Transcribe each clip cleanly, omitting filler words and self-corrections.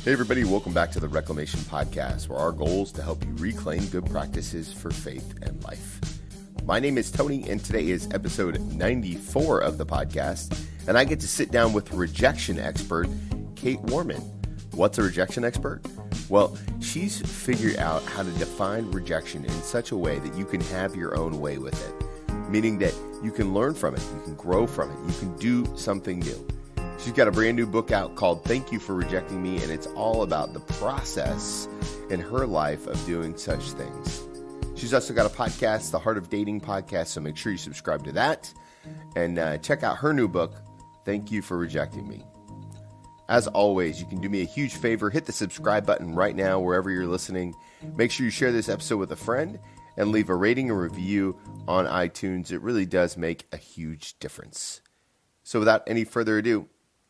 Hey everybody, welcome back to the Reclamation Podcast, where our goal is to help you reclaim good practices for faith and life. My name is Tony, and today is episode 94 of the podcast, and I get to sit down with rejection expert Kait Warman. What's a rejection expert? Well, she's figured out how to define rejection in such a way that you can have your own way with it, meaning that you can learn from it, you can grow from it, you can do something new. She's got a brand new book out called Thank You for Rejecting Me, and it's all about the process in her life of doing such things. She's also got a podcast, the Heart of Dating podcast, so make sure you subscribe to that and check out her new book, Thank You for Rejecting Me. As always, you can do me a huge favor, hit the subscribe button right now wherever you're listening. Make sure you share this episode with a friend and leave a rating and review on iTunes. It really does make a huge difference. So without any further ado,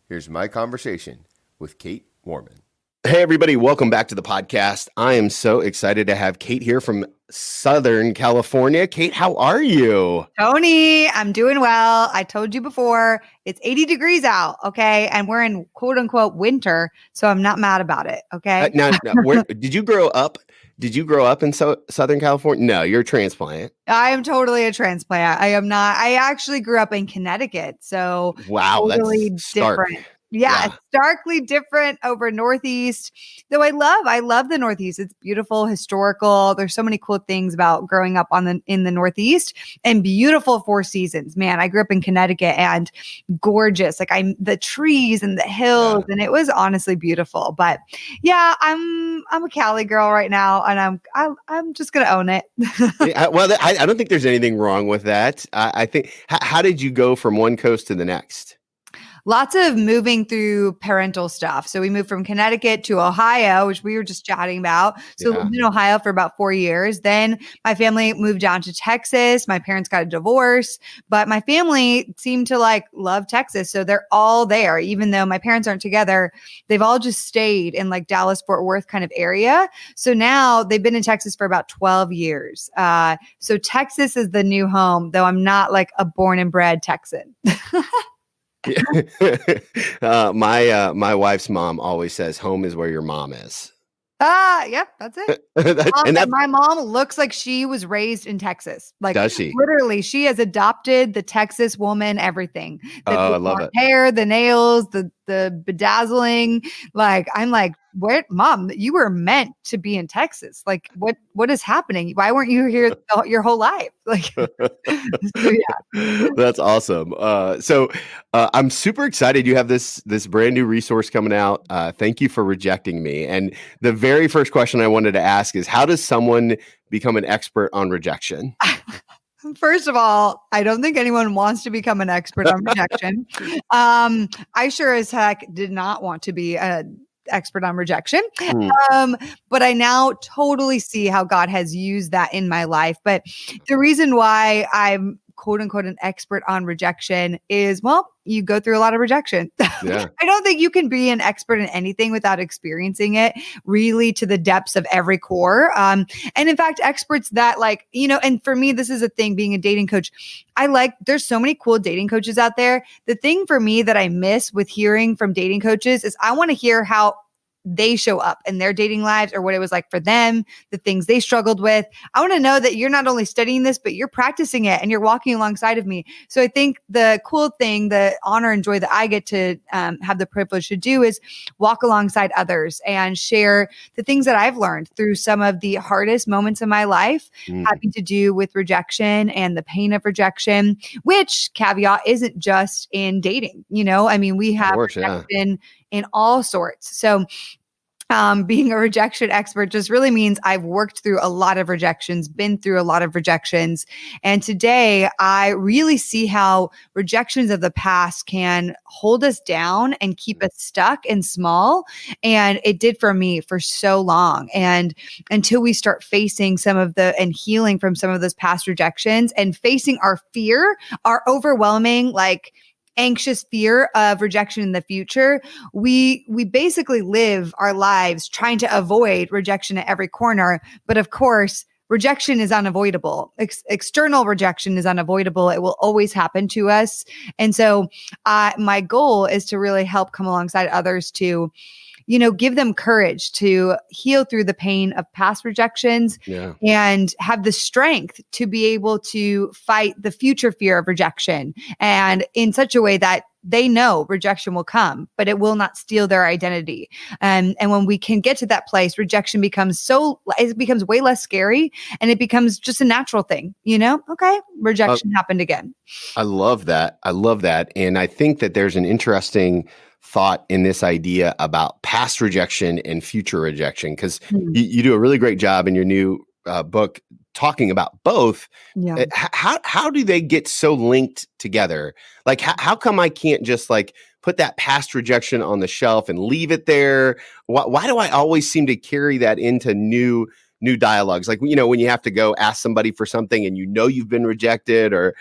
here's my conversation with Kait Warman. Hey, everybody. Welcome back to the podcast. I am so excited to have Kait here from Southern California. Kait, how are you? Tony, I'm doing well. I told you before, it's 80 degrees out, okay? And we're in quote unquote winter, so I'm not mad about it, okay? Now, where, did you grow up? Did you grow up in Southern California? No, you're a transplant. I am totally a transplant. I am not. I actually grew up in Connecticut, so wow, totally that's stark. different. Yeah, it's starkly different over Northeast. Though I love the Northeast. It's beautiful, historical. There's so many cool things about growing up in the Northeast, and beautiful four seasons. Man, I grew up in Connecticut and gorgeous. Like the trees and the hills, and it was honestly beautiful. But yeah, I'm a Cali girl right now, and I'm just gonna own it. Well, I don't think there's anything wrong with that. I think. How did you go from one coast to the next? Lots of moving through parental stuff. So we moved from Connecticut to Ohio, which we were just chatting about. So we lived in Ohio for about 4 years. Then my family moved down to Texas. My parents got a divorce, but my family seemed to love Texas. So they're all there. Even though my parents aren't together, they've all just stayed in Dallas, Fort Worth kind of area. So now they've been in Texas for about 12 years. So Texas is the new home, though I'm not a born and bred Texan. My wife's mom always says home is where your mom is. Yeah, that's it. My mom looks like she was raised in Texas. Does she? Literally, she has adopted the Texas woman, everything. I love it. Hair, the nails, the bedazzling. I'm like, what, Mom? You were meant to be in Texas. What is happening? Why weren't you here your whole life? So, yeah. That's awesome. So I'm super excited. You have this brand new resource coming out. Thank you for rejecting me. And the very first question I wanted to ask is, how does someone become an expert on rejection? First of all, I don't think anyone wants to become an expert on rejection. I sure as heck did not want to be an expert on rejection. But I now totally see how God has used that in my life. But the reason why I'm quote unquote an expert on rejection is, well, you go through a lot of rejection. Yeah. I don't think you can be an expert in anything without experiencing it really to the depths of every core. And in fact, experts that and for me, this is a thing being a dating coach. There's so many cool dating coaches out there. The thing for me that I miss with hearing from dating coaches is I want to hear how they show up in their dating lives or what it was like for them, the things they struggled with. I want to know that you're not only studying this, but you're practicing it and you're walking alongside of me. So I think the cool thing, the honor and joy that I get to have the privilege to do is walk alongside others and share the things that I've learned through some of the hardest moments in my life, having to do with rejection and the pain of rejection, which caveat isn't just in dating. We have rejection in all sorts. So being a rejection expert just really means I've worked through a lot of rejections, been through a lot of rejections. And today I really see how rejections of the past can hold us down and keep us stuck and small. And it did for me for so long. And until we start facing and healing from some of those past rejections and facing our fear, our overwhelming, anxious fear of rejection in the future, we basically live our lives trying to avoid rejection at every corner. But of course, rejection is unavoidable. External rejection is unavoidable. It will always happen to us. And so my goal is to really help come alongside others to give them courage to heal through the pain of past rejections and have the strength to be able to fight the future fear of rejection, and in such a way that they know rejection will come, but it will not steal their identity. And when we can get to that place, rejection becomes way less scary, and it becomes just a natural thing. Okay, rejection happened again. I love that. And I think that there's an interesting thought in this idea about past rejection and future rejection, because you do a really great job in your new book talking about both. Yeah. How do they get so linked together? Like, how come I can't just like put that past rejection on the shelf and leave it there? Why do I always seem to carry that into new dialogues? Like, when you have to go ask somebody for something and you've been rejected, or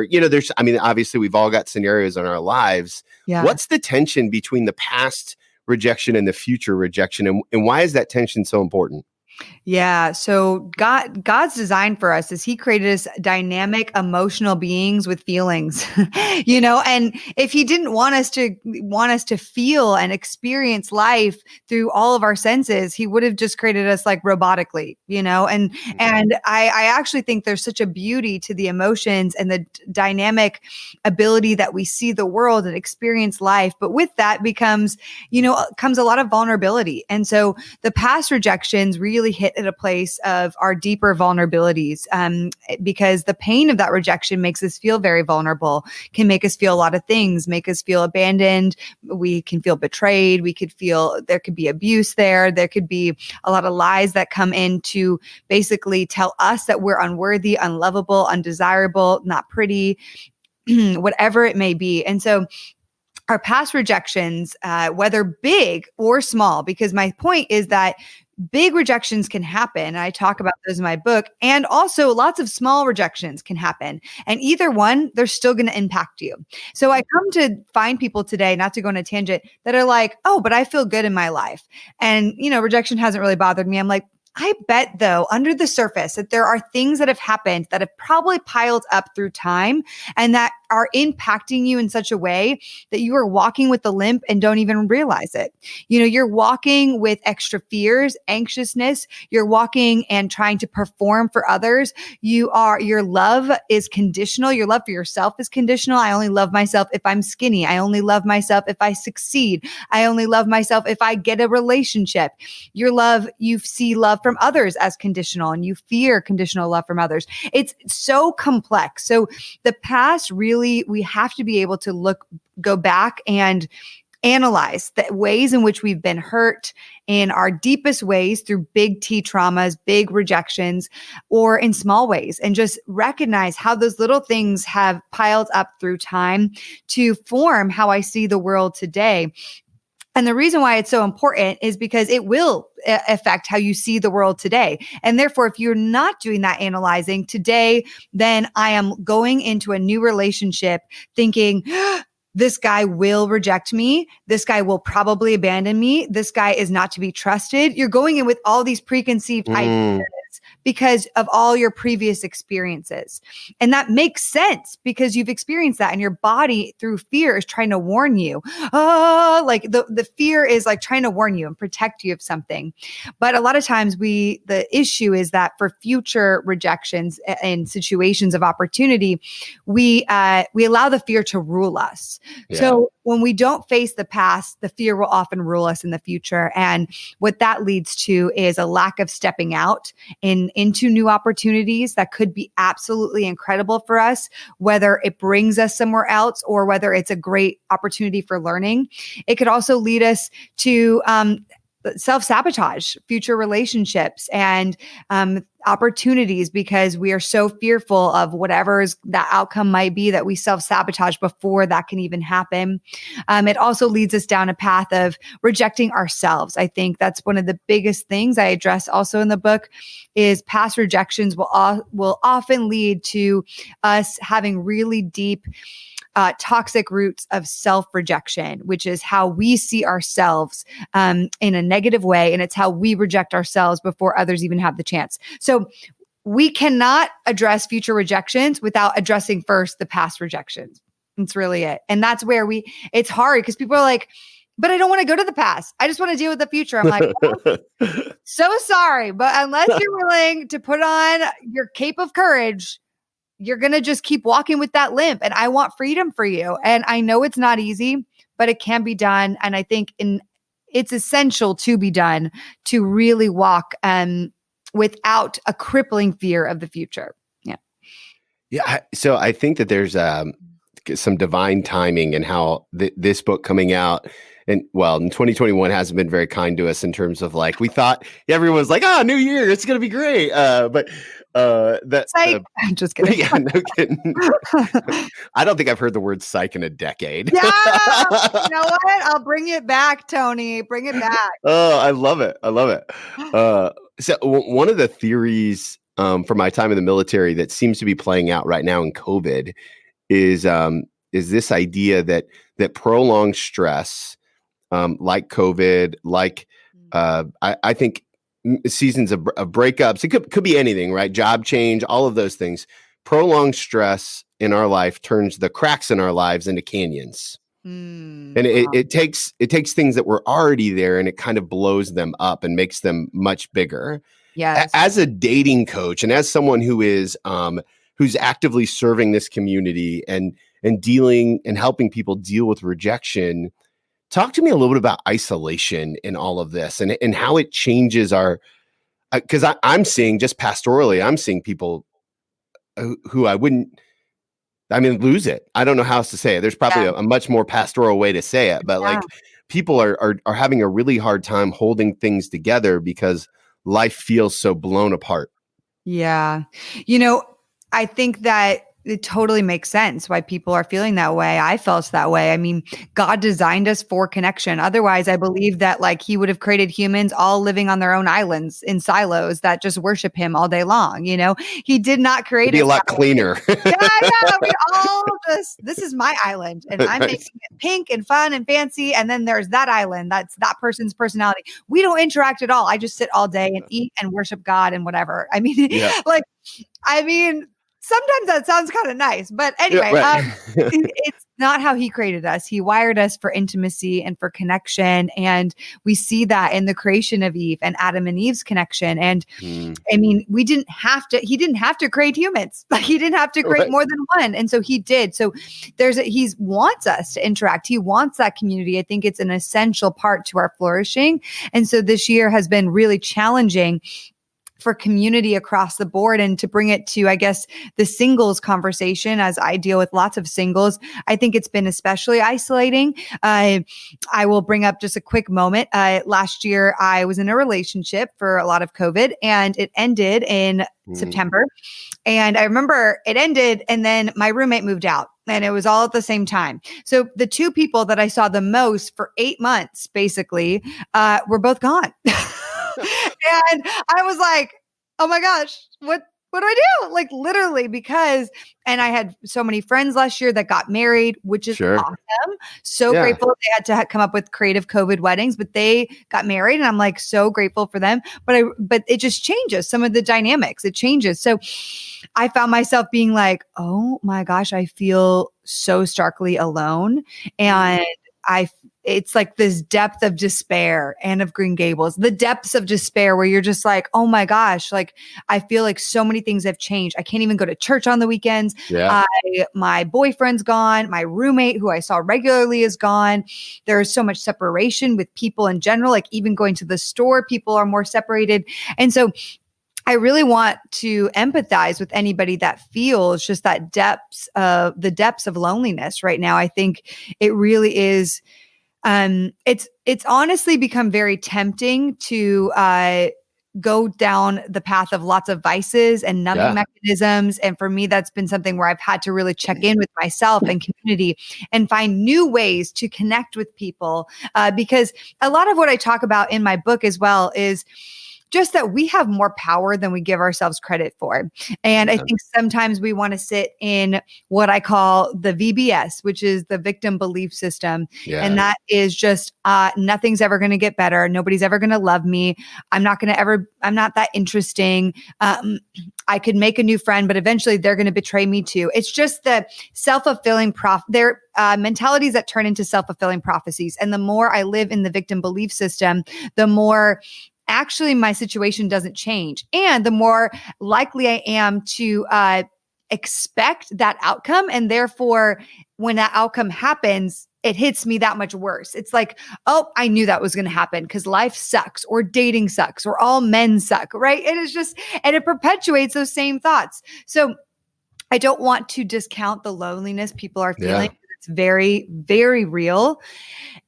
there's, obviously we've all got scenarios in our lives. Yeah. What's the tension between the past rejection and the future rejection? And why is that tension so important? Yeah. So God's design for us is He created us dynamic, emotional beings with feelings, and if He didn't want us to feel and experience life through all of our senses, He would have just created us like robotically, and I actually think there's such a beauty to the emotions and the dynamic ability that we see the world and experience life. But with that comes a lot of vulnerability. And so the past rejections really hit at a place of our deeper vulnerabilities, because the pain of that rejection makes us feel very vulnerable, can make us feel a lot of things, make us feel abandoned. We can feel betrayed. We could feel there could be abuse there. There could be a lot of lies that come in to basically tell us that we're unworthy, unlovable, undesirable, not pretty, whatever it may be. And so our past rejections, whether big or small, because my point is that big rejections can happen. I talk about those in my book, and also lots of small rejections can happen. And either one, they're still going to impact you. So I come to find people today, not to go on a tangent, that are like, oh, but I feel good in my life. And, rejection hasn't really bothered me. I'm like, I bet though, under the surface, that there are things that have happened that have probably piled up through time and that are impacting you in such a way that you are walking with the limp and don't even realize it. You're walking with extra fears, anxiousness. You're walking and trying to perform for others. Your love is conditional. Your love for yourself is conditional. I only love myself if I'm skinny. I only love myself if I succeed. I only love myself if I get a relationship. You see love from others as conditional, and you fear conditional love from others. It's so complex. So the past, really, we have to be able to go back and analyze the ways in which we've been hurt in our deepest ways through big T traumas, big rejections, or in small ways, and just recognize how those little things have piled up through time to form how I see the world today. And the reason why it's so important is because it will affect how you see the world today. And therefore, if you're not doing that analyzing today, then I am going into a new relationship thinking, this guy will reject me. This guy will probably abandon me. This guy is not to be trusted. You're going in with all these preconceived ideas because of all your previous experiences. And that makes sense because you've experienced that, and your body through fear is trying to warn you. Like the fear is like trying to warn you and protect you of something. But a lot of times the issue is that for future rejections and situations of opportunity, we allow the fear to rule us. Yeah. So when we don't face the past, the fear will often rule us in the future. And what that leads to is a lack of stepping out into new opportunities that could be absolutely incredible for us, whether it brings us somewhere else or whether it's a great opportunity for learning. It could also lead us to self-sabotage future relationships and opportunities because we are so fearful of whatever that outcome might be that we self-sabotage before that can even happen. It also leads us down a path of rejecting ourselves. I think that's one of the biggest things I address also in the book is past rejections will often lead to us having really deep toxic roots of self-rejection, which is how we see ourselves in a negative way. And it's how we reject ourselves before others even have the chance. So we cannot address future rejections without addressing first the past rejections. That's really it. And that's where it's hard because people are like, but I don't want to go to the past. I just want to deal with the future. I'm like, well, so sorry, but unless you're willing to put on your cape of courage, you're going to just keep walking with that limp. And I want freedom for you. And I know it's not easy, but it can be done. And I think it's essential to be done to really walk without a crippling fear of the future. Yeah. Yeah. So I think that there's some divine timing in how this book coming out. And well, in 2021 hasn't been very kind to us in terms of like, we thought everyone's like, new year, it's going to be great. But I'm just kidding. Yeah, no kidding. I don't think I've heard the word psych in a decade. Yeah. You know what? I'll bring it back, Tony. Bring it back. Oh, I love it. I love it. So one of the theories from my time in the military that seems to be playing out right now in COVID is this idea that prolonged stress, like COVID, like I think seasons of breakups, it could be anything, right? Job change, all of those things. Prolonged stress in our life turns the cracks in our lives into canyons. And it takes things that were already there and it kind of blows them up and makes them much bigger. Yes. As a dating coach and as someone who is who's actively serving this community and dealing and helping people deal with rejection, talk to me a little bit about isolation in all of this and how it changes because I'm seeing just pastorally, I'm seeing people who lose it. I don't know how else to say it. There's probably a much more pastoral way to say it, but like people are having a really hard time holding things together because life feels so blown apart. Yeah. I think that it totally makes sense why people are feeling that way. I felt that way. I mean, God designed us for connection. Otherwise, I believe that like he would have created humans all living on their own islands in silos that just worship him all day long. He did not create It'd be a lot cleaner. We all this is my island and I'm making it pink and fun and fancy. And then there's that island. That's that person's personality. We don't interact at all. I just sit all day and eat and worship God and whatever. I mean, sometimes that sounds kind of nice, but anyway, it's not how he created us. He wired us for intimacy and for connection. And we see that in the creation of Eve and Adam and Eve's connection. And I mean, he didn't have to create humans. He didn't have to create more than one. And so he did. So he wants us to interact. He wants that community. I think it's an essential part to our flourishing. And so this year has been really challenging for community across the board and to bring it to, I guess, the singles conversation as I deal with lots of singles. I think it's been especially isolating. I will bring up just a quick moment. Last year, I was in a relationship for a lot of COVID and it ended in September. And I remember it ended and then my roommate moved out. And it was all at the same time. So the two people that I saw the most for 8 months, basically, were both gone. And I was like, oh my gosh, what do I do? Like literally and I had so many friends last year that got married, which is awesome. So grateful they had to come up with creative COVID weddings, but they got married and I'm like so grateful for them. But it just changes some of the dynamics. It changes. So I found myself being like, oh my gosh, I feel so starkly alone. And it's like this depth of despair and of Green Gables, the depths of despair where you're just like, oh my gosh, like I feel like so many things have changed. I can't even go to church on the weekends. My boyfriend's gone. My roommate who I saw regularly is gone. There's so much separation with people in general, like even going to the store, people are more separated. And so I really want to empathize with anybody that feels just that depths of loneliness right now. I think it really is. It's honestly become very tempting to go down the path of lots of vices and numbing mechanisms. And for me, that's been something where I've had to really check in with myself and community and find new ways to connect with people. Because a lot of what I talk about in my book as well is just that we have more power than we give ourselves credit for. And I think sometimes we want to sit in what I call the VBS, which is the victim belief system. And that is just, nothing's ever going to get better. Nobody's ever going to love me. I'm not that interesting. I could make a new friend, but eventually they're going to betray me too. It's just the self-fulfilling their mentalities that turn into self-fulfilling prophecies. And the more I live in the victim belief system, the more actually my situation doesn't change. And the more likely I am to expect that outcome. And therefore, when that outcome happens, it hits me that much worse. It's like, oh, I knew that was going to happen because life sucks or dating sucks or all men suck, right? And it's just, and it perpetuates those same thoughts. So I don't want to discount the loneliness people are feeling. Yeah. It's very, very real.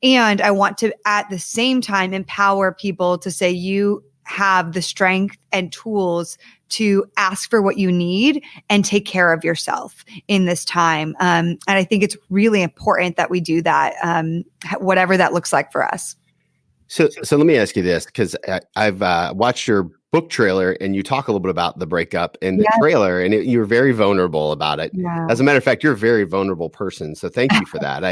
And I want to, at the same time, empower people to say, you have the strength and tools to ask for what you need and take care of yourself in this time. And I think it's really important that we do that, whatever that looks like for us. So let me ask you this, because I've watched your book trailer and you talk a little bit about the breakup in the trailer, and you were very vulnerable about it. Yeah. As a matter of fact, you're a very vulnerable person. So thank you for that.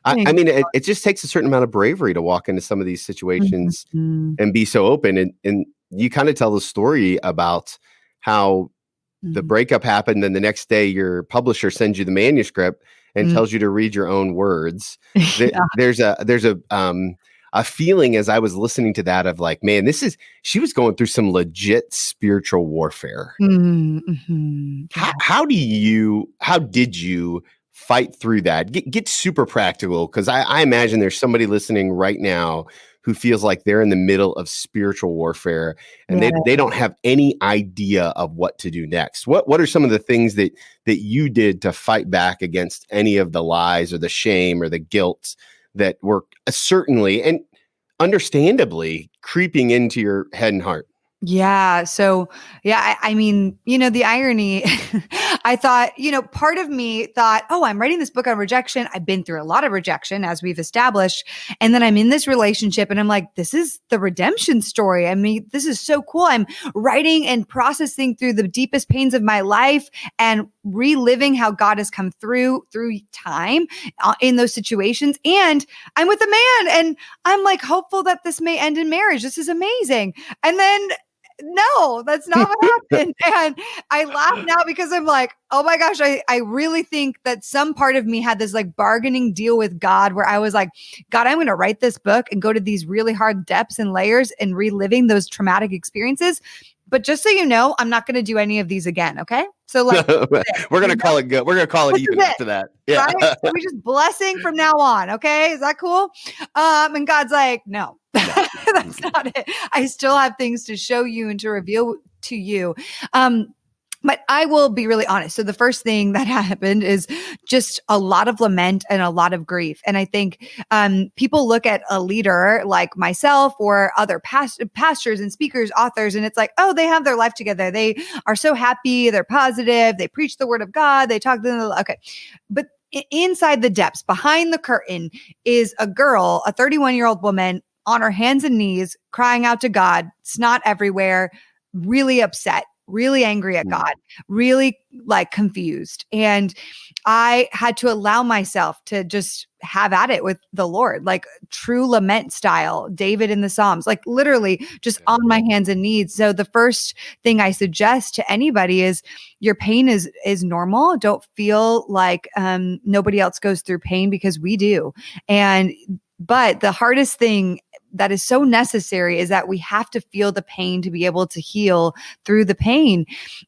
I mean, it just takes a certain amount of bravery to walk into some of these situations and be so open. And you kind of tell the story about how the breakup happened. Then the next day, your publisher sends you the manuscript and tells you to read your own words. There's a feeling as I was listening to that of like, man, she was going through some legit spiritual warfare. How did you fight through that? Get super practical. Cause I imagine there's somebody listening right now who feels like they're in the middle of spiritual warfare and they don't have any idea of what to do next. What are some of the things that you did to fight back against any of the lies or the shame or the guilt that were certainly and understandably creeping into your head and heart? Yeah. So, I mean, the irony, I thought, part of me thought, oh, I'm writing this book on rejection. I've been through a lot of rejection, as we've established. And then I'm in this relationship and I'm like, this is the redemption story. I mean, this is so cool. I'm writing and processing through the deepest pains of my life and reliving how God has come through time in those situations. And I'm with a man and I'm like hopeful that this may end in marriage. This is amazing. And then no, that's not what happened. And I laugh now because I'm like, oh my gosh, I really think that some part of me had this like bargaining deal with God where I was like, God, I'm going to write this book and go to these really hard depths and layers and reliving those traumatic experiences. But just so you know, I'm not going to do any of these again. Okay. So like, we're going to call it good. We're going to call it even after that. Yeah. Right? So we're just blessing from now on. Okay. Is that cool? And God's like, no. That's not it. I still have things to show you and to reveal to you. But I will be really honest. So the first thing that happened is just a lot of lament and a lot of grief. And I think people look at a leader like myself or other pastors and speakers, authors, and it's like, oh, they have their life together. They are so happy. They're positive. They preach the word of God. They talk to them. Okay. But inside the depths, behind the curtain, is a girl, a 31-year-old woman on her hands and knees, crying out to God, snot everywhere, really upset, really angry at God, really like confused. And I had to allow myself to just have at it with the Lord, like true lament style, David in the Psalms, like literally just on my hands and knees. So the first thing I suggest to anybody is your pain is normal. Don't feel like nobody else goes through pain, because we do. But the hardest thing that is so necessary is that we have to feel the pain to be able to heal through the pain.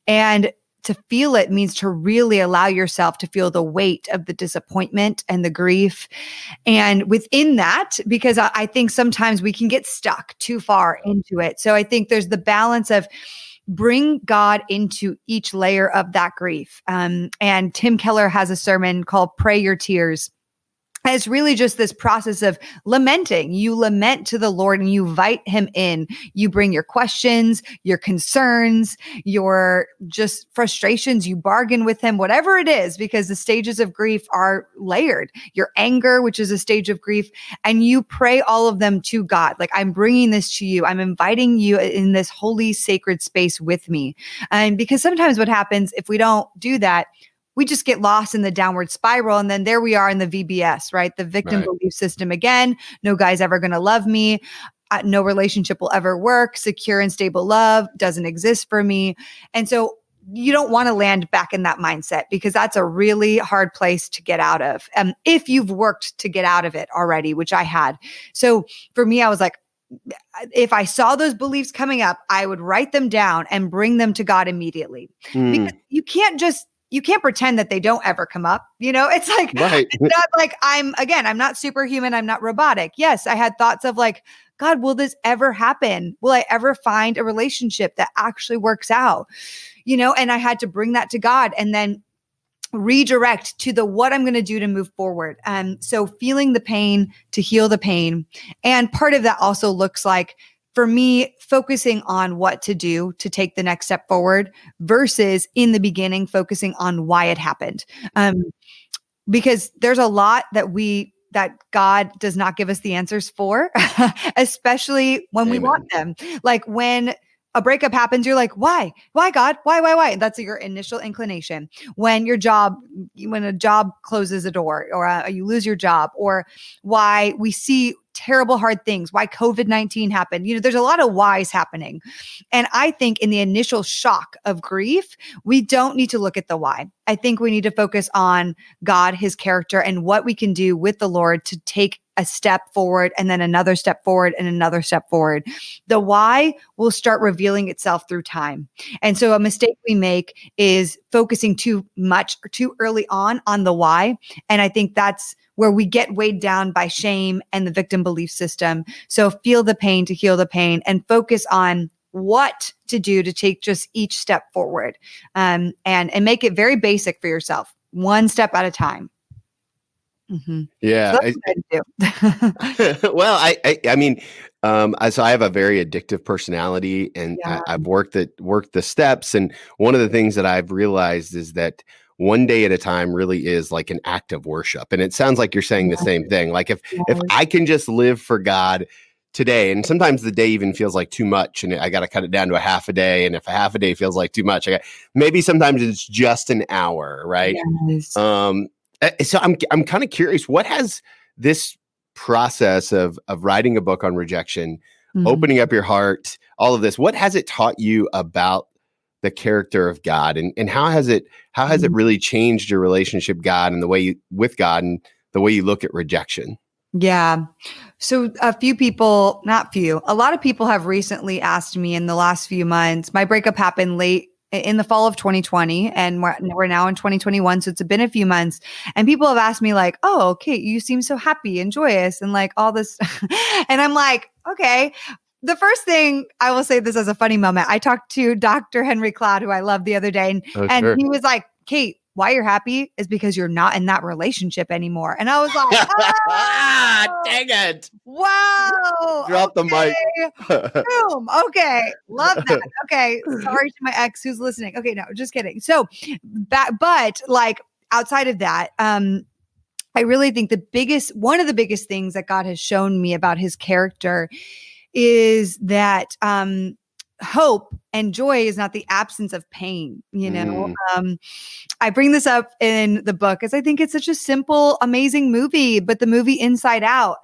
And to feel it means to really allow yourself to feel the weight of the disappointment and the grief. And within that, because I think sometimes we can get stuck too far into it. So I think there's the balance of bring God into each layer of that grief. And Tim Keller has a sermon called Pray Your Tears. And it's really just this process of lamenting. You lament to the Lord and you invite him in. You bring your questions, your concerns, your just frustrations. You bargain with him, whatever it is, because the stages of grief are layered. Your anger, which is a stage of grief, and you pray all of them to God. Like, I'm bringing this to you. I'm inviting you in this holy, sacred space with me. And because sometimes what happens if we don't do that, we just get lost in the downward spiral. And then there we are in the VBS, right? The victim belief system again. No guy's ever going to love me. No relationship will ever work. Secure and stable love doesn't exist for me. And so you don't want to land back in that mindset, because that's a really hard place to get out of. If you've worked to get out of it already, which I had. So for me, I was like, if I saw those beliefs coming up, I would write them down and bring them to God immediately. Because you can't pretend that they don't ever come up. It's like, Right. it's not like I'm not superhuman. I'm not robotic. Yes, I had thoughts of like, God, will this ever happen? Will I ever find a relationship that actually works out? And I had to bring that to God and then redirect to the what I'm going to do to move forward. So feeling the pain to heal the pain. And part of that also looks like, for me, focusing on what to do to take the next step forward versus in the beginning, focusing on why it happened. Because there's a lot that God does not give us the answers for, especially when we want them. Like when a breakup happens, you're like, why? Why, God? Why? And that's your initial inclination. When a job closes a door, or you lose your job, or why we see terrible, hard things, why COVID-19 happened. There's a lot of whys happening. And I think in the initial shock of grief, we don't need to look at the why. I think we need to focus on God, his character, and what we can do with the Lord to take a step forward, and then another step forward, and another step forward. The why will start revealing itself through time. And so a mistake we make is focusing too much or too early on the why. And I think that's where we get weighed down by shame and the victim belief system. So feel the pain to heal the pain, and focus on what to do to take just each step forward, and make it very basic for yourself, one step at a time. Mm-hmm. Yeah. So that's what I do. Well, I mean, so I have a very addictive personality, and I've worked the steps. And one of the things that I've realized is that one day at a time really is like an act of worship. And it sounds like you're saying the same thing. Like if I can just live for God today, and sometimes the day even feels like too much, and I got to cut it down to a half a day. And if a half a day feels like too much, maybe sometimes it's just an hour, right? Yes. So I'm kind of curious, what has this process of writing a book on rejection, opening up your heart, all of this, what has it taught you about the character of God, and how has it really changed your relationship God and the way with God and the way you look at rejection? Yeah. So a lot of people have recently asked me in the last few months. My breakup happened late in the fall of 2020, and we're now in 2021. So it's been a few months, and people have asked me like, "Oh, Kait, you seem so happy and joyous and like all this." And I'm like, okay. The first thing I will say, this as a funny moment, I talked to Dr. Henry Cloud, who I love, the other day, and he was like, "Kait, why you're happy is because you're not in that relationship anymore." And I was like, oh, dang it. Wow. Drop the mic. Boom. Okay. Love that. Okay. Sorry to my ex who's listening. Okay. No, just kidding. So, but like outside of that, I really think one of the biggest things that God has shown me about his character is that, hope and joy is not the absence of pain. I bring this up in the book because I think it's such a simple, amazing movie. But the movie Inside Out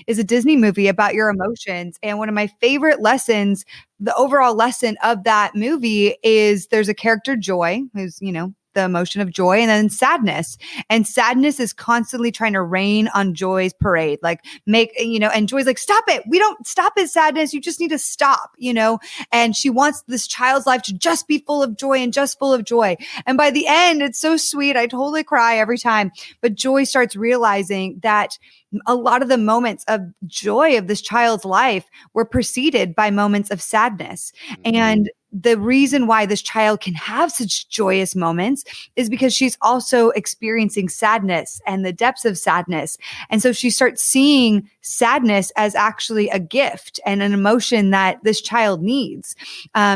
is a Disney movie about your emotions. And one of my favorite lessons, the overall lesson of that movie, is there's a character, Joy, who's, the emotion of joy, and then sadness. And sadness is constantly trying to rain on joy's parade, and joy's like, stop it. We don't stop it, sadness. You just need to stop, and she wants this child's life to just be full of joy and just full of joy. And by the end, it's so sweet. I totally cry every time. But Joy starts realizing that a lot of the moments of joy of this child's life were preceded by moments of sadness. Mm-hmm. And the reason why this child can have such joyous moments is because she's also experiencing sadness and the depths of sadness. And so she starts seeing sadness as actually a gift and an emotion that this child needs,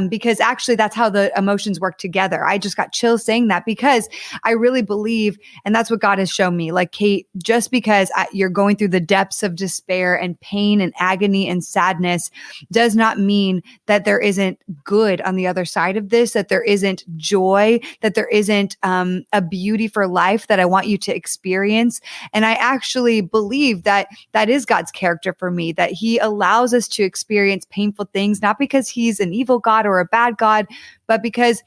because actually that's how the emotions work together. I just got chills saying that, because I really believe, and that's what God has shown me, like, Kait, just because you're going through the depths of despair and pain and agony and sadness does not mean that there isn't good on the other side of this, that there isn't joy, that there isn't a beauty for life that I want you to experience. And I actually believe that that is God's character for me, that he allows us to experience painful things, not because he's an evil God or a bad God, but because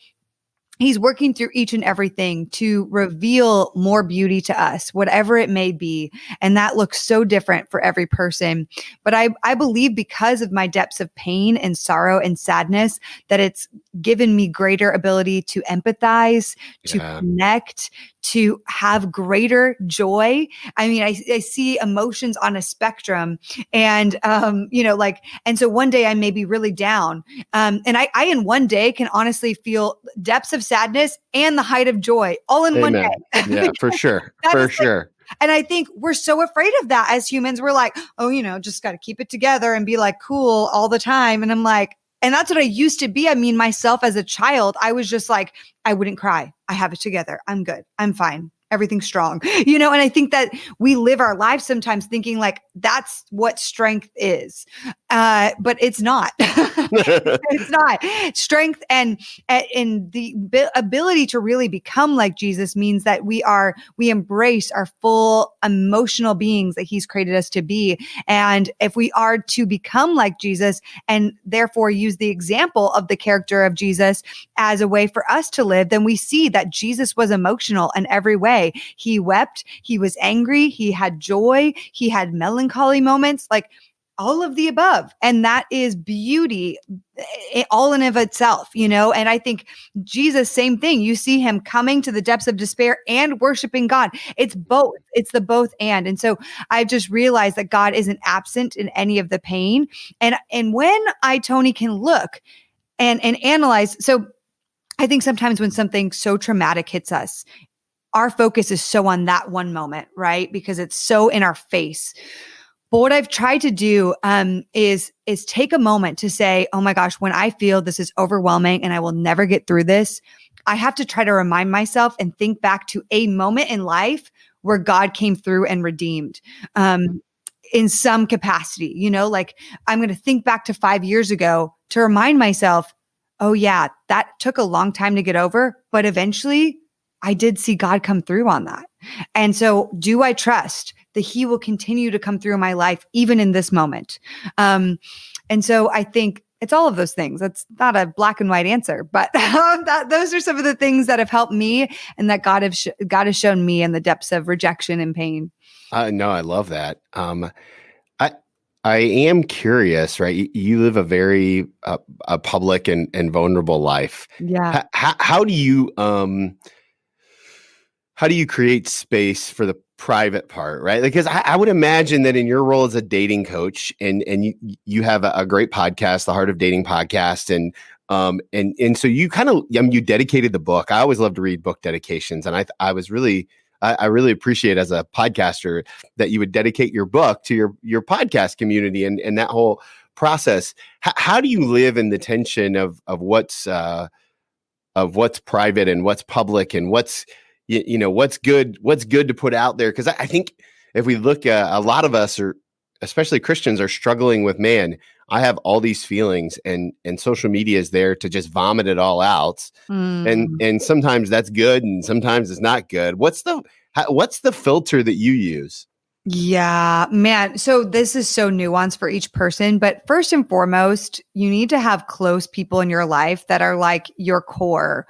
He's working through each and everything to reveal more beauty to us, whatever it may be. And that looks so different for every person. But I believe because of my depths of pain and sorrow and sadness, that it's given me greater ability to empathize, to connect, to have greater joy. I mean, I see emotions on a spectrum, and, and so one day I may be really down. And I in one day can honestly feel depths of sadness and the height of joy all in one day. Yeah, for sure. For sure. And I think we're so afraid of that as humans. We're like, oh, just got to keep it together and be like cool all the time. And I'm like, and that's what I used to be. I mean, myself as a child, I was just like, I wouldn't cry. I have it together. I'm good. I'm fine. Everything's strong, and I think that we live our lives sometimes thinking like that's what strength is. But it's not. It's not. Strength and the ability to really become like Jesus means that we embrace our full emotional beings that he's created us to be. And if we are to become like Jesus and therefore use the example of the character of Jesus as a way for us to live, then we see that Jesus was emotional in every way. He wept, he was angry, he had joy, he had melancholy moments, like all of the above. And that is beauty all in of itself, and I think Jesus, same thing. You see him coming to the depths of despair and worshiping God. It's both. It's the both and. And so I've just realized that God isn't absent in any of the pain. And when Tony, can look and analyze. So I think sometimes when something so traumatic hits us, our focus is so on that one moment, right? Because it's so in our face. But what I've tried to do is take a moment to say, oh my gosh, when I feel this is overwhelming and I will never get through this, I have to try to remind myself and think back to a moment in life where God came through and redeemed in some capacity. Like I'm going to think back to 5 years ago to remind myself, oh yeah, that took a long time to get over, but eventually I did see God come through on that. And so do I trust that he will continue to come through my life, even in this moment? And so I think it's all of those things. That's not a black and white answer, but those are some of the things that have helped me and that God has shown me in the depths of rejection and pain. No, I love that. I am curious, right? You live a very a public and vulnerable life. Yeah. How do you create space for the private part, right? Because I would imagine that in your role as a dating coach, and you have a great podcast, the Heart of Dating podcast, and so you kind of you dedicated the book. I always love to read book dedications, and I really appreciate as a podcaster that you would dedicate your book to your podcast community and that whole process. How do you live in the tension of what's private and what's public and what's good to put out there? Because I think if we look, a lot of us are, especially Christians, are struggling with, man, I have all these feelings and social media is there to just vomit it all out. And sometimes that's good and sometimes it's not good. What's the filter that you use? Yeah, man. So this is so nuanced for each person, but first and foremost, you need to have close people in your life that are like your core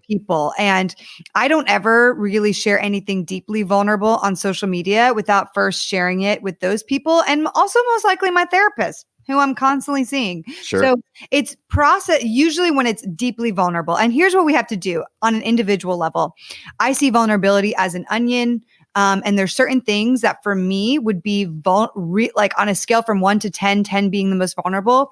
people. And I don't ever really share anything deeply vulnerable on social media without first sharing it with those people. And also most likely my therapist, who I'm constantly seeing. Sure. So it's process usually when it's deeply vulnerable. And here's what we have to do on an individual level. I see vulnerability as an onion. And there's certain things that for me would be like on a scale from 1 to 10, 10 being the most vulnerable.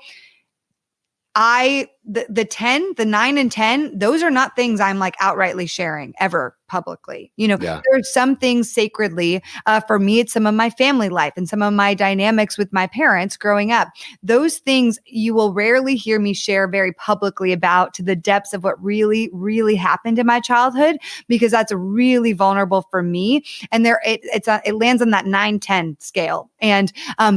The 10, the 9 and 10, those are not things I'm like outrightly sharing ever publicly. There are some things sacredly. For me, it's some of my family life and some of my dynamics with my parents growing up. Those things you will rarely hear me share very publicly about to the depths of what really, really happened in my childhood, because that's really vulnerable for me. And it lands on that 9-10 scale. And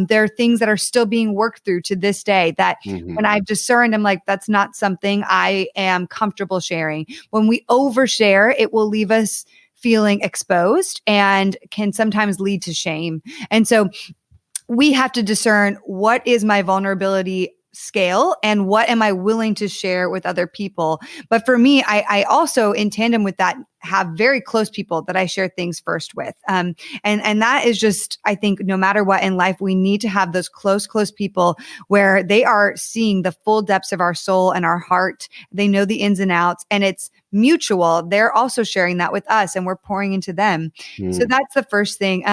there are things that are still being worked through to this day that when I've discerned, I'm like, that's not something I am comfortable sharing. When we overshare, it will leave us feeling exposed and can sometimes lead to shame. And so we have to discern, what is my vulnerability scale and what am I willing to share with other people. But for me, I also, in tandem with that, have very close people that I share things first with. And that is just, I think no matter what in life, we need to have those close people where they are seeing the full depths of our soul and our heart. They know the ins and outs, and it's mutual. They're also sharing that with us and we're pouring into them. So that's the first thing.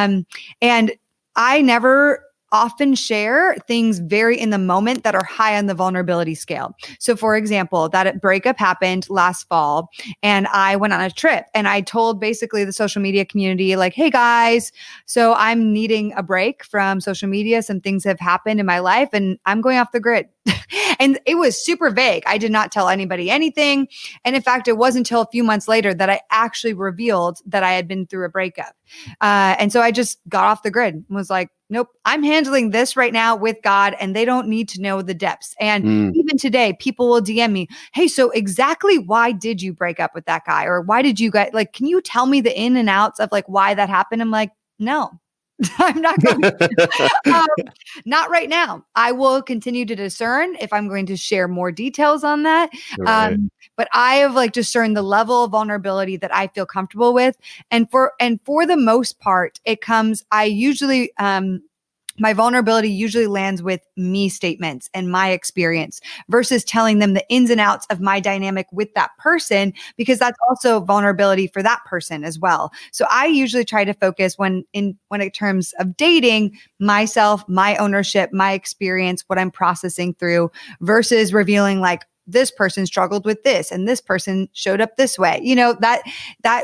And I never often share things very in the moment that are high on the vulnerability scale. So for example, that breakup happened last fall and I went on a trip and I told basically the social media community like, hey guys, so I'm needing a break from social media. Some things have happened in my life and I'm going off the grid. And it was super vague. I did not tell anybody anything. And in fact, it wasn't until a few months later that I actually revealed that I had been through a breakup. And so I just got off the grid and was like, nope, I'm handling this right now with God and they don't need to know the depths. And even today, people will DM me, hey, so exactly why did you break up with that guy? Or why did you guys, like, can you tell me the in and outs of like why that happened? I'm like, no. I'm not going to. Not right now. I will continue to discern if I'm going to share more details on that. Right. But I have like discerned the level of vulnerability that I feel comfortable with. And for the most part, it comes, I usually, my vulnerability usually lands with me statements and my experience versus telling them the ins and outs of my dynamic with that person, because that's also vulnerability for that person as well. So I usually try to focus when in terms of dating, myself, my ownership, my experience, what I'm processing through versus revealing like, this person struggled with this and this person showed up this way. You know, that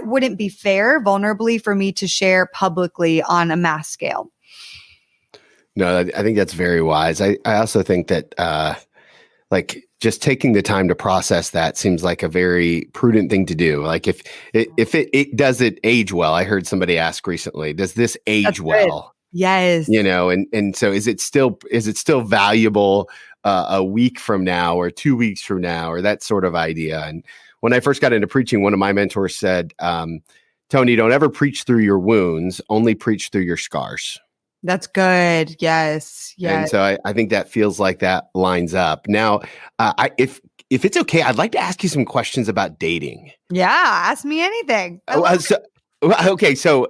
wouldn't be fair vulnerably for me to share publicly on a mass scale. No, I think that's very wise. I also think that like just taking the time to process that seems like a very prudent thing to do. Like if it does it age well? I heard somebody ask recently, does this age well? Yes. You know, and so is it still valuable a week from now or 2 weeks from now or that sort of idea? And when I first got into preaching, one of my mentors said, Tony, don't ever preach through your wounds, only preach through your scars. That's good. Yes. And so I think that feels like that lines up. Now, if it's okay, I'd like to ask you some questions about dating. Yeah, ask me anything. So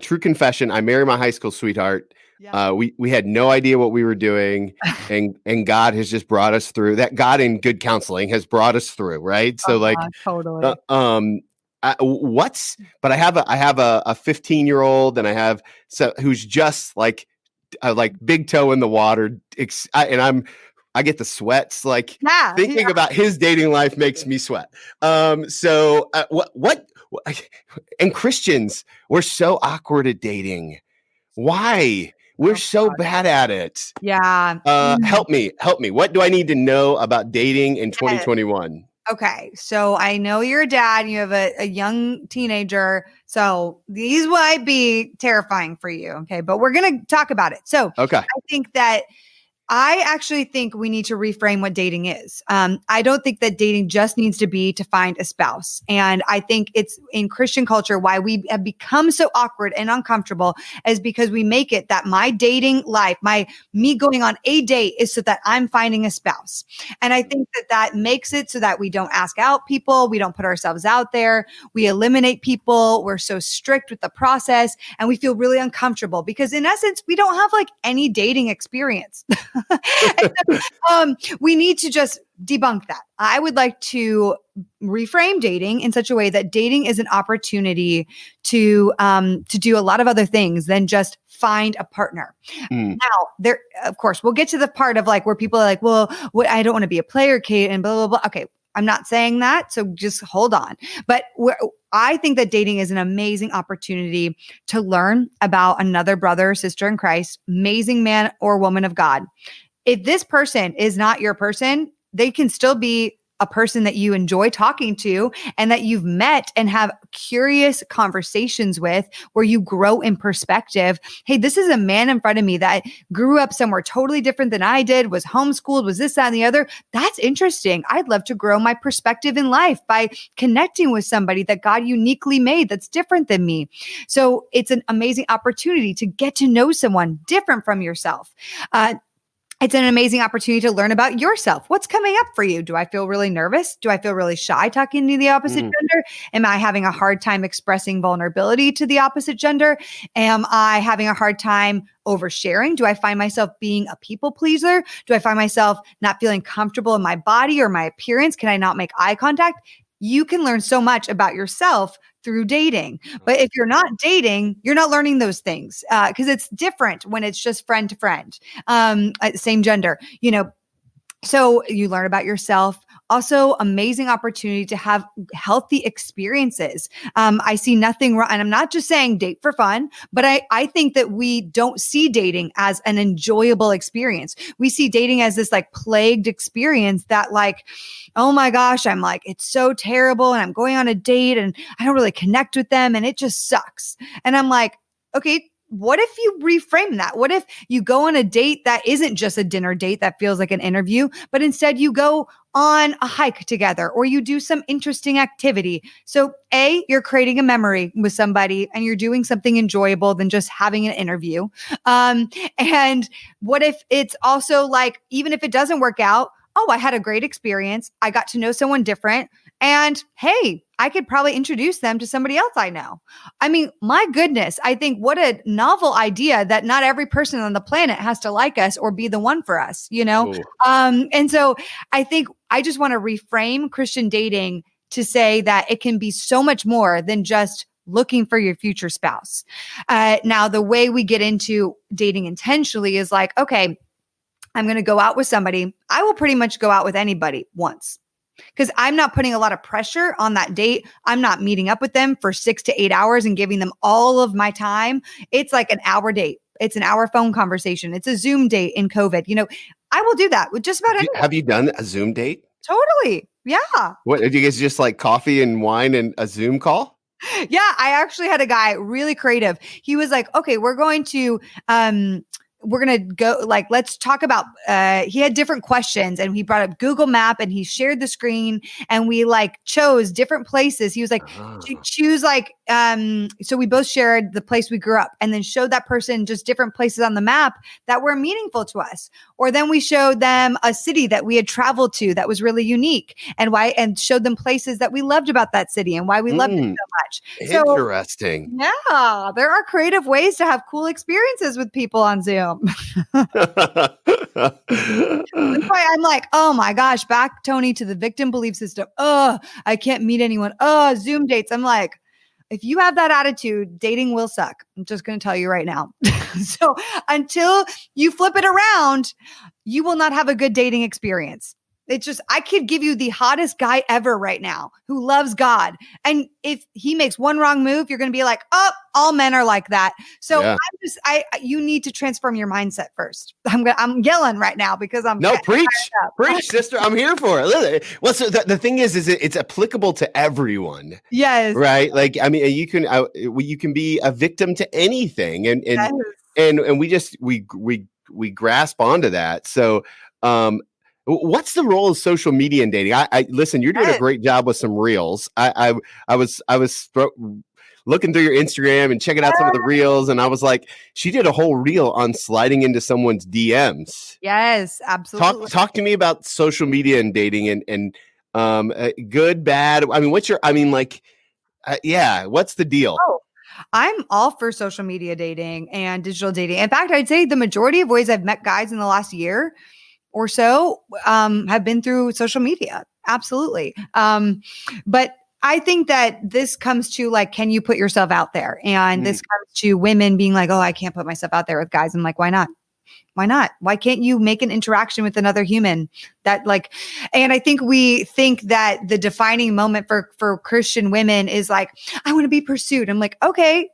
true confession, I married my high school sweetheart. Yeah. We had no idea what we were doing, and God has just brought us through. That God in good counseling has brought us through, right? So totally. But I have a 15-year-old and I have who's just like big toe in the water. And I get the sweats, like thinking about his dating life makes me sweat. What and Christians, we're so awkward at dating. Why? We're so bad at it. Yeah. Help me. What do I need to know about dating in 2021? Okay. So I know you're a dad and you have a young teenager. So these might be terrifying for you. Okay. But we're going to talk about it. So okay. I actually think we need to reframe what dating is. I don't think that dating just needs to be to find a spouse. And I think it's in Christian culture, why we have become so awkward and uncomfortable is because we make it that my dating life, me going on a date is so that I'm finding a spouse. And I think that makes it so that we don't ask out people. We don't put ourselves out there. We eliminate people. We're so strict with the process and we feel really uncomfortable because in essence, we don't have like any dating experience. We need to just debunk that. I would like to reframe dating in such a way that dating is an opportunity to do a lot of other things than just find a partner. Now, there, of course, we'll get to the part of like where people are like, well, I don't want to be a player, Kate, and blah, blah, blah. Okay. I'm not saying that. So just hold on. But I think that dating is an amazing opportunity to learn about another brother or sister in Christ, amazing man or woman of God. If this person is not your person, they can still be a person that you enjoy talking to and that you've met and have curious conversations with where you grow in perspective. Hey, this is a man in front of me that grew up somewhere totally different than I did, was homeschooled, was this, that, and the other. That's interesting. I'd love to grow my perspective in life by connecting with somebody that God uniquely made that's different than me. So it's an amazing opportunity to get to know someone different from yourself. It's an amazing opportunity to learn about yourself. What's coming up for you? Do I feel really nervous? Do I feel really shy talking to the opposite gender? Am I having a hard time expressing vulnerability to the opposite gender? Am I having a hard time oversharing? Do I find myself being a people pleaser? Do I find myself not feeling comfortable in my body or my appearance? Can I not make eye contact? You can learn so much about yourself through dating. But if you're not dating, you're not learning those things because it's different when it's just friend to friend, same gender, so you learn about yourself. Also, amazing opportunity to have healthy experiences. I see nothing wrong. And I'm not just saying date for fun, but I think that we don't see dating as an enjoyable experience. We see dating as this like plagued experience that like, oh my gosh, I'm like, it's so terrible. And I'm going on a date and I don't really connect with them and it just sucks. And I'm like, okay, what if you reframe that? What if you go on a date that isn't just a dinner date that feels like an interview, but instead you go on a hike together or you do some interesting activity? So you're creating a memory with somebody and you're doing something enjoyable than just having an interview. And what if it's also like, even if it doesn't work out, oh, I had a great experience. I got to know someone different. And hey, I could probably introduce them to somebody else I know. I mean, my goodness, I think what a novel idea that not every person on the planet has to like us or be the one for us, And so I think I just want to reframe Christian dating to say that it can be so much more than just looking for your future spouse. Now, the way we get into dating intentionally is like, okay, I'm going to go out with somebody. I will pretty much go out with anybody once because I'm not putting a lot of pressure on that date. I'm not meeting up with them for 6 to 8 hours and giving them all of my time. It's like an hour date. It's an hour phone conversation. It's a Zoom date in COVID. I will do that with just about anyone. Have you done a Zoom date? Totally. Yeah. What, did you guys just like coffee and wine and a Zoom call? Yeah. I actually had a guy really creative. He was like, okay, we're going to go, like, let's talk about, he had different questions and he brought up Google Map and he shared the screen and we like chose different places. He was like, choose like, so we both shared the place we grew up and then showed that person just different places on the map that were meaningful to us. Or then we showed them a city that we had traveled to that was really unique and showed them places that we loved about that city and why we loved it so much. Interesting. Yeah, there are creative ways to have cool experiences with people on Zoom. That's why I'm like, oh my gosh, back Tony to the victim belief system. Oh, I can't meet anyone. Oh, Zoom dates. I'm like, if you have that attitude, dating will suck. I'm just going to tell you right now. So until you flip it around, you will not have a good dating experience. It's just, I could give you the hottest guy ever right now who loves God. And if he makes one wrong move, you're going to be like, oh, all men are like that. So you need to transform your mindset first. I'm yelling right now because preach, sister. I'm here for it. Well, so the thing is it's applicable to everyone. Yes. Right. Like, I mean, you can be a victim to anything and we grasp onto that. So, what's the role of social media in dating? I listen, you're doing a great job with some reels. I was looking through your Instagram and checking out some of the reels. And I was like, she did a whole reel on sliding into someone's DMs. Yes, absolutely. Talk to me about social media and dating and good, bad. I mean, what's the deal? Oh, I'm all for social media dating and digital dating. In fact, I'd say the majority of ways I've met guys in the last year or so have been through social media. Absolutely. But I think that this comes to like, can you put yourself out there? And this comes to women being like, oh, I can't put myself out there with guys. I'm like, why not? Why not? Why can't you make an interaction with another human that like, and I think we think that the defining moment for Christian women is like, I want to be pursued. I'm like, okay,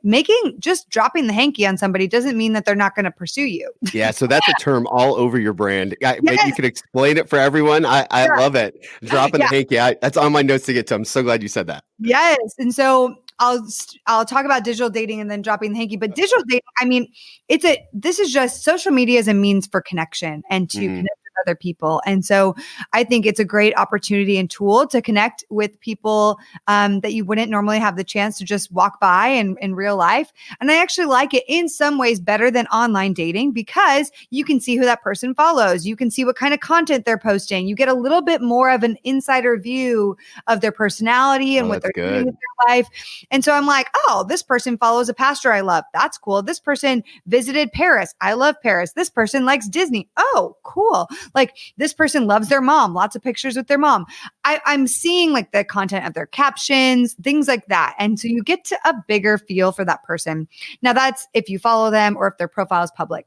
just dropping the hanky on somebody doesn't mean that they're not going to pursue you. Yeah. So that's a term all over your brand. Maybe you could explain it for everyone. I love it. Dropping the hanky. That's on my notes to get to. I'm so glad you said that. Yes. And so I'll talk about digital dating and then dropping the hanky, but digital dating, I mean, this is just social media as a means for connection and to connect with other people. And so I think it's a great opportunity and tool to connect with people that you wouldn't normally have the chance to just walk by in real life. And I actually like it in some ways better than online dating because you can see who that person follows. You can see what kind of content they're posting. You get a little bit more of an insider view of their personality and what they're doing with their life. And so I'm like, oh, this person follows a pastor I love. That's cool. This person visited Paris. I love Paris. This person likes Disney. Oh, cool. Like this person loves their mom. Lots of pictures with their mom. I'm seeing like the content of their captions, things like that. And so you get to a bigger feel for that person. Now that's if you follow them or if their profile is public.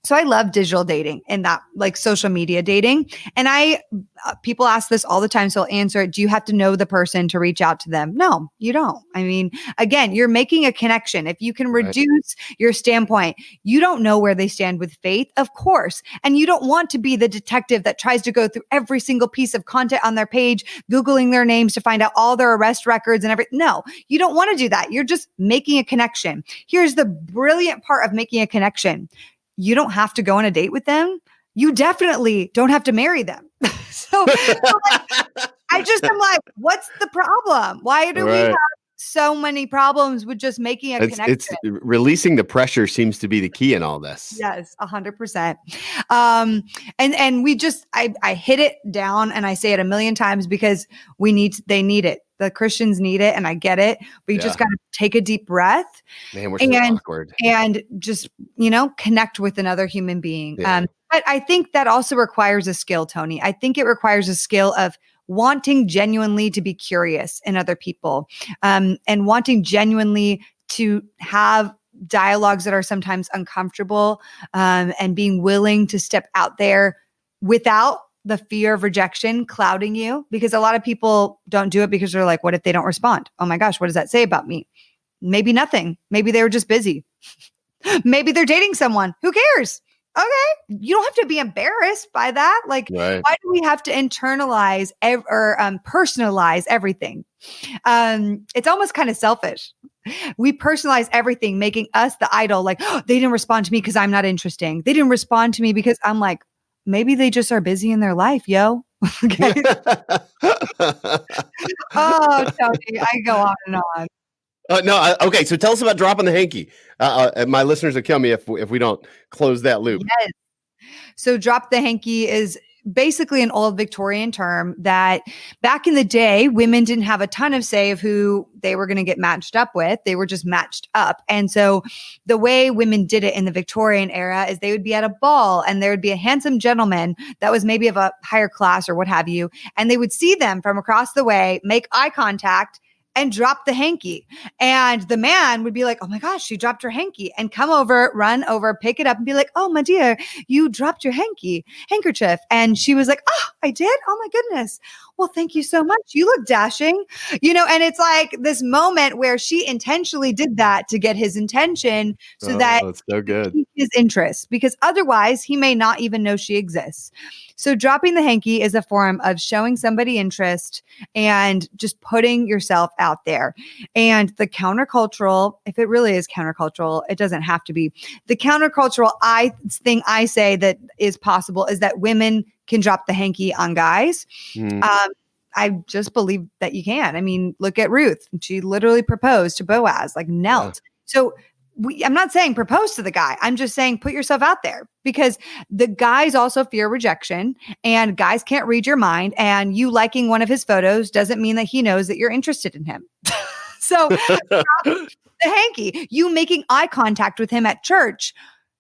So I love digital dating and that like social media dating. And people ask this all the time. So I'll answer it. Do you have to know the person to reach out to them? No, you don't. I mean, again, you're making a connection. If you can reduce your standpoint, you don't know where they stand with faith, of course. And you don't want to be the detective that tries to go through every single piece of content on their page, Googling their names to find out all their arrest records and everything. No, you don't want to do that. You're just making a connection. Here's the brilliant part of making a connection. You don't have to go on a date with them. You definitely don't have to marry them. so like, I'm like, what's the problem? Why do we have so many problems with just making a connection? It's releasing the pressure seems to be the key in all this. Yes, 100%. And we just, I hit it down and I say it a million times because they need it. The Christians need it and I get it, but you just got to take a deep breath. Man, we're so awkward. And just, connect with another human being. Yeah. But I think that also requires a skill, Tony. I think it requires a skill of wanting genuinely to be curious in other people, and wanting genuinely to have dialogues that are sometimes uncomfortable, and being willing to step out there without the fear of rejection clouding you, because a lot of people don't do it because they're like, what if they don't respond? Oh my gosh, what does that say about me? Maybe nothing. Maybe they were just busy. Maybe they're dating someone. Who cares? Okay. You don't have to be embarrassed by that. Like, why do we have to internalize or personalize everything? It's almost kind of selfish. We personalize everything, making us the idol. Like, oh, they didn't respond to me because I'm not interesting. They didn't respond to me because I'm like, maybe they just are busy in their life, yo. Okay. Oh, Tony, I go on and on. Okay. So tell us about dropping the hanky. My listeners will kill me if we don't close that loop. Yes. So drop the hanky is basically an old Victorian term that back in the day, women didn't have a ton of say of who they were going to get matched up with. They were just matched up. And so the way women did it in the Victorian era is they would be at a ball and there would be a handsome gentleman that was maybe of a higher class or what have you. And they would see them from across the way, make eye contact, and drop the hanky. And the man would be like, oh my gosh, she dropped her hanky, and come over, run over, pick it up and be like, oh my dear, you dropped your handkerchief. And she was like, oh, I did? Oh my goodness. Well, thank you so much. You look dashing, and it's like this moment where she intentionally did that to get his attention so that it's so good. His interest, because otherwise he may not even know she exists. So dropping the hanky is a form of showing somebody interest and just putting yourself out there. And the countercultural, if it really is countercultural, it doesn't have to be. The countercultural thing I say that is possible is that women can drop the hanky on guys. I just believe that you can. I mean, look at Ruth. She literally proposed to Boaz, like knelt. Yeah. So I'm not saying propose to the guy. I'm just saying put yourself out there, because the guys also fear rejection, and guys can't read your mind, and you liking one of his photos doesn't mean that he knows that you're interested in him. So the hanky, you making eye contact with him at church,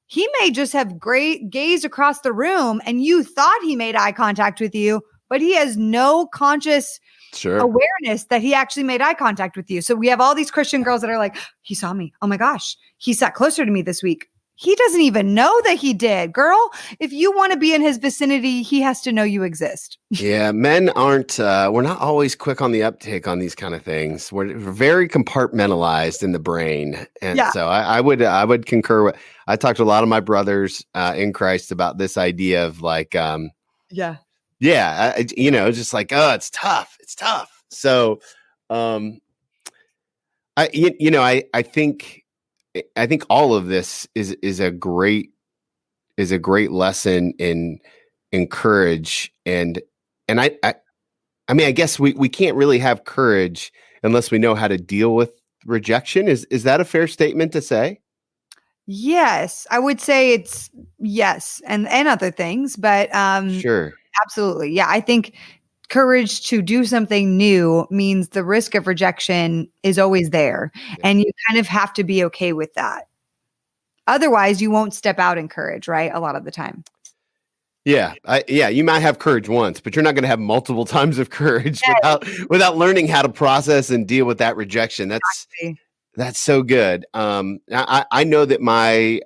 he may just have great gaze across the room and you thought he made eye contact with you, but he has no conscious awareness that he actually made eye contact with you. So we have all these Christian girls that are like, he saw me. Oh my gosh, he sat closer to me this week. He doesn't even know that he did. Girl, if you want to be in his vicinity, he has to know you exist. Yeah, men aren't, we're not always quick on the uptake on these kind of things. We're very compartmentalized in the brain. And so I would concur. I talked to a lot of my brothers in Christ about this idea of like, just like, oh, it's tough. It's tough. So, I think all of this is a great lesson in and courage. And I mean, I guess we can't really have courage unless we know how to deal with rejection. Is that a fair statement to say? Yes, I would say it's yes, and other things, but Sure. absolutely. Yeah, I think courage to do something new means the risk of rejection is always there, Yeah. and you kind of have to be okay with that. Otherwise, you won't step out in courage, right? A lot of the time. Yeah, you might have courage once, but you're not going to have multiple times of courage Yeah, without learning how to process and deal with that rejection. exactly. That's so good. I know that my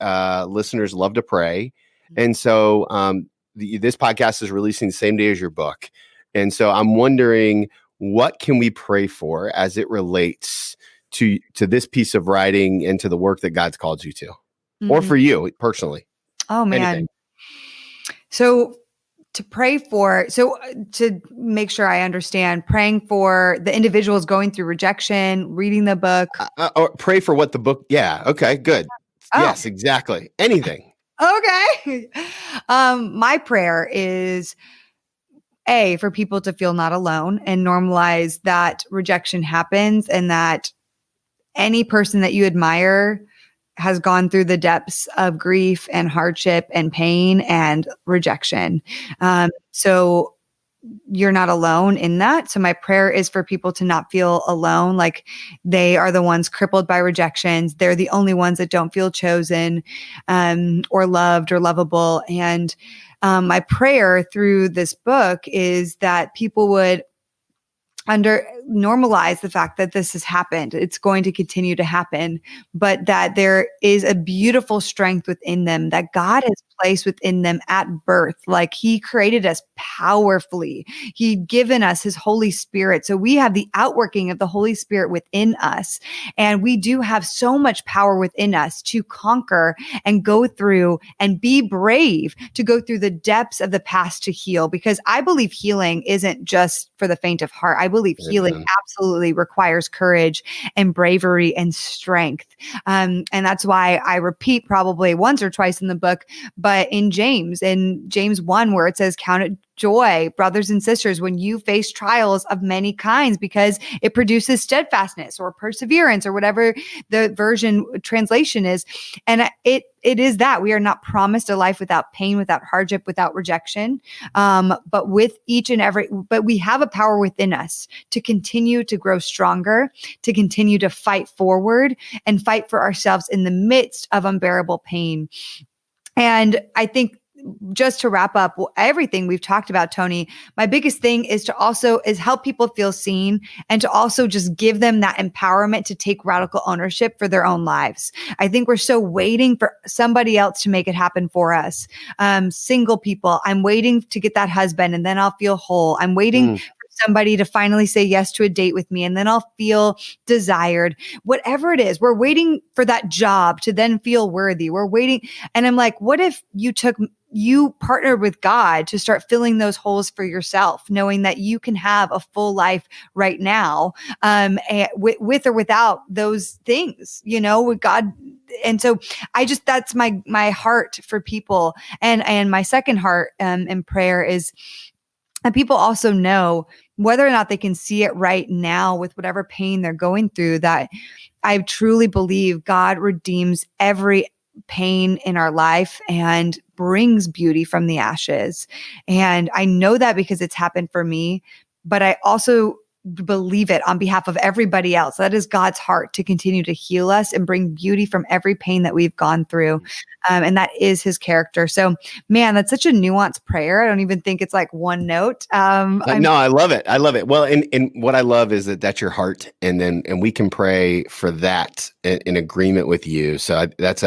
listeners love to pray, and so this podcast is releasing the same day as your book, and so I'm wondering, what can we pray for as it relates to this piece of writing and to the work that God's called you to, or Mhm. for you personally? Oh Anything. man. So to pray for, to make sure I understand, praying for the individuals going through rejection, reading the book. Or pray for what the book. Yeah. Okay. Good. Oh, Yes. Exactly. Anything. okay. My prayer is for people to feel not alone and normalize that rejection happens and that any person that you admire has gone through the depths of grief and hardship and pain and rejection. So you're not alone in that. So my prayer is for people to not feel alone, like they are the ones crippled by rejections. They're the only ones that don't feel chosen, or loved or lovable. And my prayer through this book is that people would normalize the fact that this has happened. It's going to continue to happen, but that there is a beautiful strength within them that God has placed within them at birth. Like He created us powerfully. He'd given us His Holy Spirit. So we have the outworking of the Holy Spirit within us. And we do have so much power within us to conquer and go through and be brave to go through the depths of the past to heal. Because I believe healing isn't just for the faint of heart. I believe healing absolutely requires courage and bravery and strength. And that's why I repeat probably once or twice in the book, but in James 1, where it says, count it joy, brothers and sisters, when you face trials of many kinds, because it produces steadfastness or perseverance or whatever the version translation is. And it is that we are not promised a life without pain, without hardship, without rejection. But with but we have a power within us to continue to grow stronger, to continue to fight forward and fight for ourselves in the midst of unbearable pain. And I think, just to wrap up everything we've talked about, Tony, my biggest thing is help people feel seen and to also just give them that empowerment to take radical ownership for their own lives. I think we're so waiting for somebody else to make it happen for us. Single people, I'm waiting to get that husband and then I'll feel whole. I'm waiting for somebody to finally say yes to a date with me and then I'll feel desired. Whatever it is, we're waiting for that job to then feel worthy. We're waiting. And I'm like, what if you partnered with God to start filling those holes for yourself, knowing that you can have a full life right now, with or without those things, with God. And so that's my heart for people. And my second heart, in prayer is that people also know, whether or not they can see it right now with whatever pain they're going through, that I truly believe God redeems every pain in our life and brings beauty from the ashes. And I know that because it's happened for me, but I also believe it on behalf of everybody else. That is God's heart to continue to heal us and bring beauty from every pain that we've gone through. And that is His character. So, man, that's such a nuanced prayer. I don't even think it's like one note. No, I love it. I love it. Well, and what I love is that that's your heart, and we can pray for that in agreement with you. So that's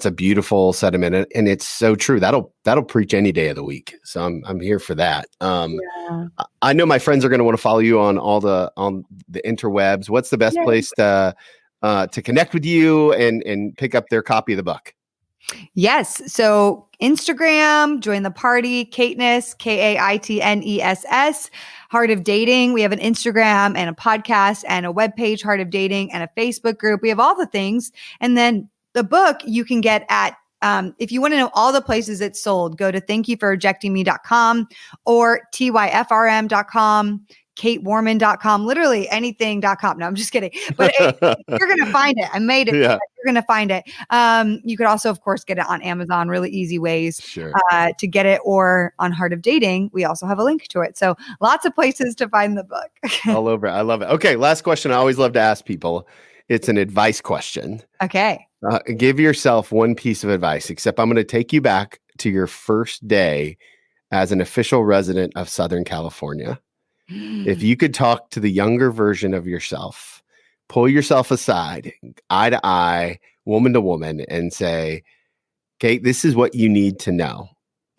a beautiful sentiment, and it's so true. That'll preach any day of the week. So I'm here for that. Yeah. I know my friends are going to want to follow you on on the interwebs. What's the best place to connect with you and pick up their copy of the book? Yes. So Instagram, join the party, Kaitness, Kaitness, Heart of Dating. We have an Instagram and a podcast and a webpage, Heart of Dating, and a Facebook group. We have all the things. And then the book you can get at If you want to know all the places it's sold, go to thankyouforrejectingme.com or tyfrm.com, katewarman.com, literally anything.com. No, I'm just kidding. But you're going to find it. I made it. Yeah. You're going to find it. You could also, of course, get it on Amazon, really easy ways to get it, or on Heart of Dating. We also have a link to it. So lots of places to find the book. All over. I love it. Okay. Last question I always love to ask people. It's an advice question. Okay. Give yourself one piece of advice, except I'm going to take you back to your first day as an official resident of Southern California. If you could talk to the younger version of yourself, pull yourself aside, eye to eye, woman to woman, and say, Kate, this is what you need to know.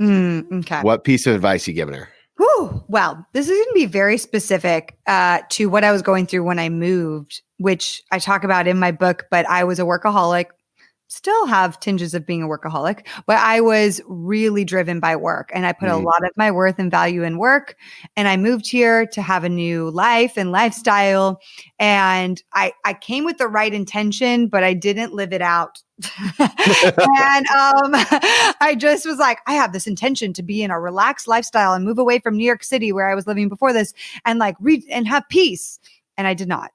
Okay. What piece of advice are you giving her? Whew. Well, this is going to be very specific to what I was going through when I moved, which I talk about in my book, but I was a workaholic. Still have tinges of being a workaholic, but I was really driven by work, and I put a lot of my worth and value in work. And I moved here to have a new life and lifestyle. And I came with the right intention, but I didn't live it out. And I just was like, I have this intention to be in a relaxed lifestyle and move away from New York City, where I was living before this, and like read and have peace. And I did not.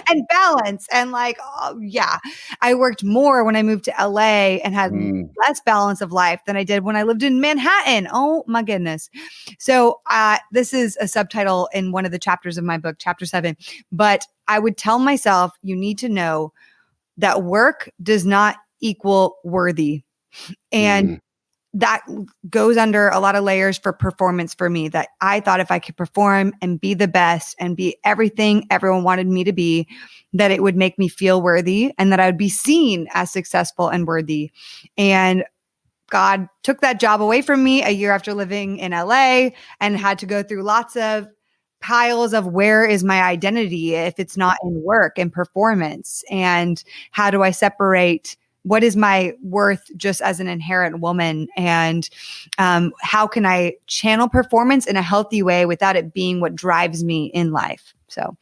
And balance. And like, I worked more when I moved to LA and had less balance of life than I did when I lived in Manhattan. Oh my goodness. So this is a subtitle in one of the chapters of my book, chapter 7. But I would tell myself, you need to know that work does not equal worthy. And that goes under a lot of layers for performance for me, that I thought if I could perform and be the best and be everything everyone wanted me to be, that it would make me feel worthy and that I would be seen as successful and worthy. And God took that job away from me a year after living in LA, and had to go through lots of piles of where is my identity if it's not in work and performance, and how do I separate what is my worth just as an inherent woman, and how can I channel performance in a healthy way without it being what drives me in life? So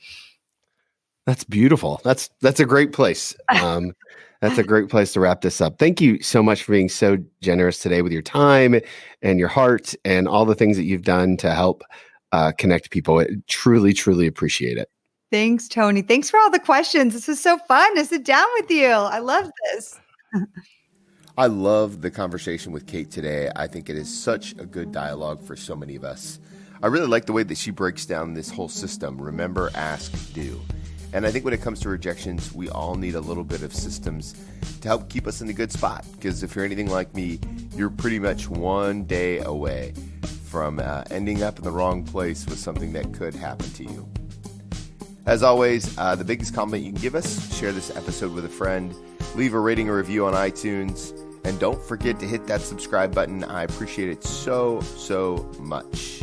that's beautiful. That's a great place. That's a great place to wrap this up. Thank you so much for being so generous today with your time and your heart and all the things that you've done to help connect people. I truly, truly appreciate it. Thanks, Tony. Thanks for all the questions. This was so fun to sit down with you. I love this. I love the conversation with Kate today. I think it is such a good dialogue for so many of us. I really like the way that she breaks down this whole system. Remember, ask, do. And I think when it comes to rejections, we all need a little bit of systems to help keep us in a good spot. Because if you're anything like me, you're pretty much one day away from ending up in the wrong place with something that could happen to you. As always, the biggest compliment you can give us, share this episode with a friend, leave a rating or review on iTunes, and don't forget to hit that subscribe button. I appreciate it so, so much.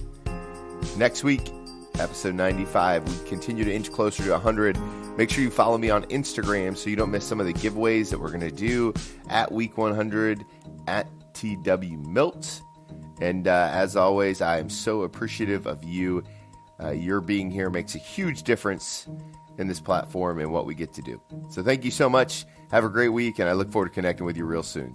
Next week, episode 95, we continue to inch closer to 100. Make sure you follow me on Instagram so you don't miss some of the giveaways that we're going to do at week 100 at TWMilt. And as always, I am so appreciative of you. Your being here makes a huge difference in this platform and what we get to do. So thank you so much. Have a great week, and I look forward to connecting with you real soon.